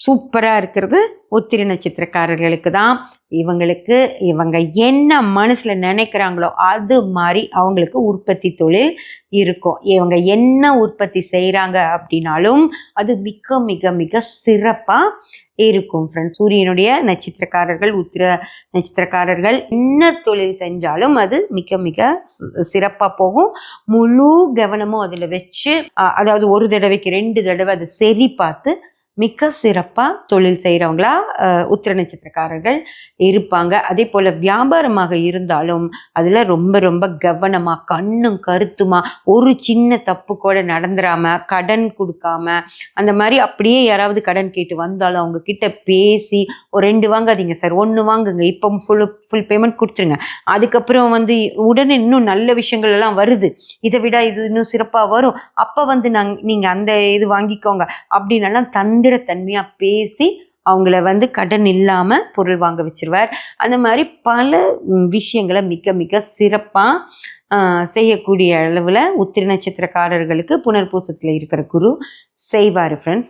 சூப்பராக இருக்கிறது உத்திர நட்சத்திரக்காரர்களுக்கு தான். இவங்க என்ன மனசில் நினைக்கிறாங்களோ அது மாதிரி அவங்களுக்கு உற்பத்தி தொழில் இருக்கும். இவங்க என்ன உற்பத்தி செய்கிறாங்க அப்படின்னாலும் அது மிக மிக மிக சிறப்பாக இருக்கும் ஃப்ரெண்ட்ஸ். சூரியனுடைய நட்சத்திரக்காரர்கள், உத்திர நட்சத்திரக்காரர்கள் என்ன தொழில் செஞ்சாலும் அது மிக மிக சிறப்பாக போகும். முழு கவனமும் அதில் வச்சு, அதாவது ஒரு தடவைக்கு 2 தடவை அதை சரி பார்த்து மிக சிறப்பாக தொழில் செய்கிறவங்களா உத்திர நட்சத்திரக்காரர்கள் இருப்பாங்க. அதே போல் வியாபாரமாக இருந்தாலும் அதில் ரொம்ப ரொம்ப கவனமாக, கண்ணும் கருத்துமா, ஒரு சின்ன தப்பு கூட நடந்துடாமல், கடன் கொடுக்காம, அந்த மாதிரி அப்படியே யாராவது கடன் கேட்டு வந்தாலும் அவங்க கிட்ட பேசி, ஒரு 2 வாங்காதீங்க சார், 1 வாங்குங்க, இப்போ ஃபுல் பேமெண்ட் கொடுத்துருங்க, அதுக்கப்புறம் உடனே இன்னும் நல்ல விஷயங்கள் எல்லாம் வருது, இதை விட இது இன்னும் சிறப்பாக வரும், அப்போ நீங்கள் அந்த இது வாங்கிக்கோங்க அப்படின்னு தந்திரத்தன்மையாக பேசி அவங்கள கடன் இல்லாமல் பொருள் வாங்க வச்சிருவார். அந்த மாதிரி பல விஷயங்களை மிக மிக சிறப்பாக செய்யக்கூடிய அளவில் உத்திர நட்சத்திரக்காரர்களுக்கு புனர்பூசத்தில் இருக்கிற குரு செய்வார் ஃப்ரெண்ட்ஸ்.